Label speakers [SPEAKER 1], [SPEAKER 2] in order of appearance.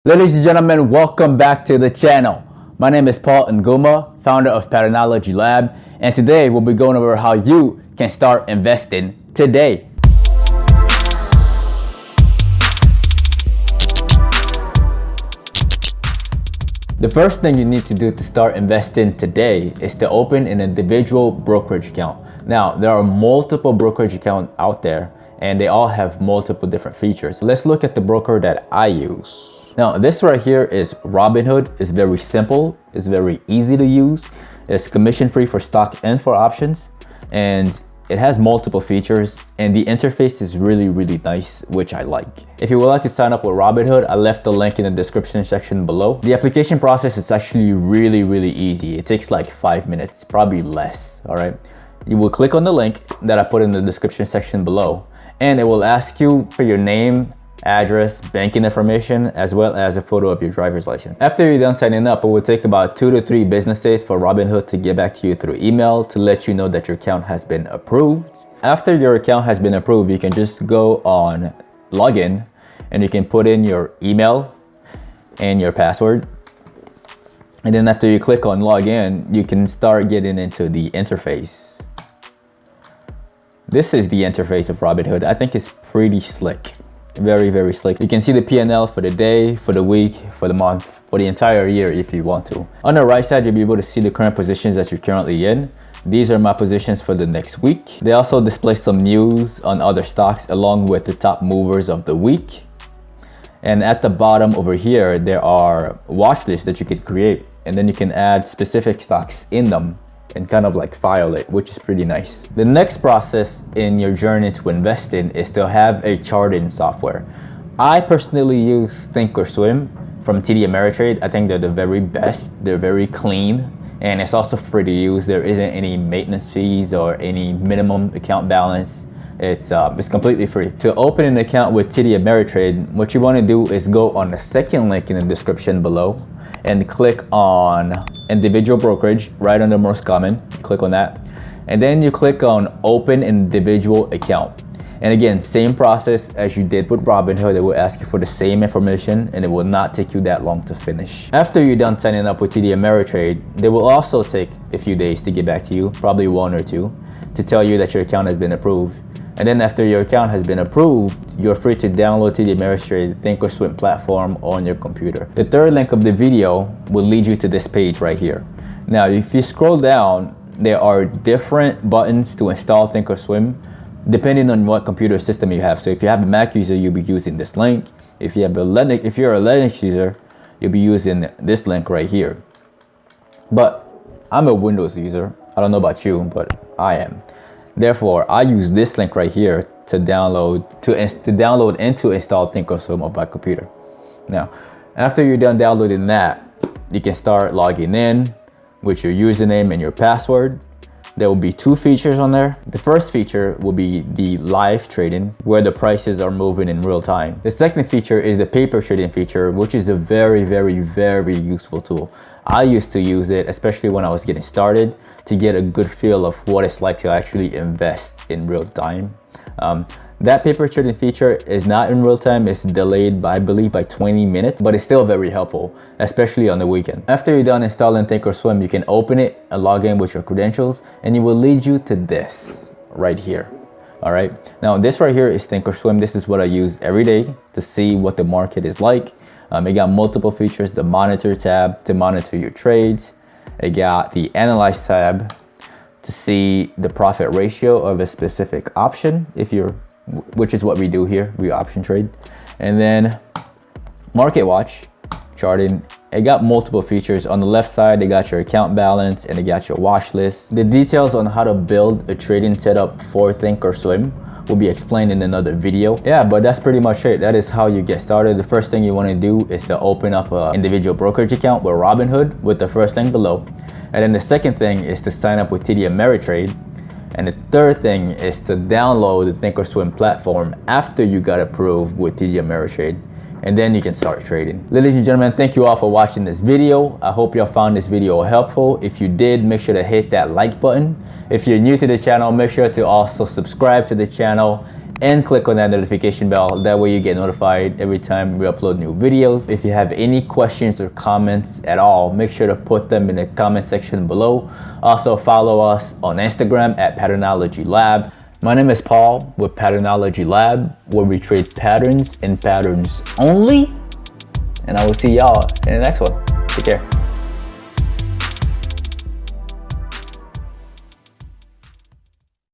[SPEAKER 1] Ladies and gentlemen, welcome back to the channel. My name is NGumah, founder of Patternology Lab, and today we'll be going over how you can start investing today. The first thing you need to do to start investing today is to open an individual brokerage account. Now, there are multiple brokerage accounts out there, and they all have multiple different features. Let's look at the broker that I use. Now, this right here is Robinhood. It's very simple. It's very easy to use. It's commission free for stock and for options. And it has multiple features. And the interface is really nice, which I like. If you would like to sign up with Robinhood, I left the link in the description section below. The application process is actually really easy. It takes like 5 minutes, probably less, all right? You will click on the link that I put in the description section below. And it will ask you for your name, address, banking information, as well as a photo of your driver's license. After you're done signing up, it will take about 2 to 3 business days for Robinhood to get back to you through email to let you know that your account has been approved. After your account has been approved, you can just go on login and you can put in your email and your password. And then after you click on login, you can start getting into the interface. This is the interface of Robinhood. I think it's pretty slick. Very slick. You can see the P&L for the day, for the week, for the month, for the entire year if you want to. On the right side, you'll be able to see the current positions that you're currently in. These are my positions for the next week. They also display some news on other stocks along with the top movers of the week. And at the bottom over here, there are watch lists that you could create, and then you can add specific stocks in them and kind of like file it, which is pretty nice. The next process in your journey to investing is to have a charting software. I personally use Thinkorswim from TD Ameritrade. I think they're the very best. They're very clean, and it's also free to use. There isn't any maintenance fees or any minimum account balance. It's completely free. To open an account with TD Ameritrade, what you want to do is go on the second link in the description below and click on individual brokerage right under most common. Click on that, and then you click on open individual account. And again, same process as you did with Robinhood. It will ask you for the same information, and it will not take you that long to finish. After you're done signing up with TD Ameritrade, they will also take a few days to get back to you, probably 1 or 2, to tell you that your account has been approved. And then after your account has been approved, you're free to download TD Ameritrade Thinkorswim platform on your computer. The third link of the video will lead you to this page right here. Now, if you scroll down, there are different buttons to install Thinkorswim depending on what computer system you have. So if you have a Mac user, you'll be using this link. If you're a Linux user, you'll be using this link right here. But I'm a Windows user. I don't know about you, but I am. Therefore, I use this link right here to download and to install Thinkorswim on my computer. Now, after you're done downloading that, you can start logging in with your username and your password. There will be 2 features on there. The first feature will be the live trading, where the prices are moving in real time. The second feature is the paper trading feature, which is a very useful tool. I used to use it, especially when I was getting started, to get a good feel of what it's like to actually invest in real time. That paper trading feature is not in real time. It's delayed by, I believe, by 20 minutes, but it's still very helpful, especially on the weekend. After you're done installing Thinkorswim, you can open it and log in with your credentials, and it will lead you to this right here. All right. Now, this right here is Thinkorswim. This is what I use every day to see what the market is like. It got multiple features: the monitor tab to monitor your trades. It got the analyze tab to see the profit ratio of a specific option, which is what we do here. We option trade. And then market watch, charting. It got multiple features. On the left side, they got your account balance and it got your watch list. The details on how to build a trading setup for Thinkorswim will be explained in another video. Yeah, but that's pretty much it. That is how you get started. The first thing you want to do is to open up an individual brokerage account with Robinhood with the first link below. And then the second thing is to sign up with TD Ameritrade. And the third thing is to download the Thinkorswim platform after you got approved with TD Ameritrade. And then you can start trading. Ladies and gentlemen, thank you all for watching this video. I hope y'all found this video helpful. If you did, make sure to hit that like button. If you're new to the channel, make sure to also subscribe to the channel and click on that notification bell. That way you get notified every time we upload new videos. If you have any questions or comments at all, make sure to put them in the comment section below. Also follow us on Instagram at Patternology Lab. My name is Paul with Patternology Lab, where we trade patterns and patterns only. And I will see y'all in the next one. Take care.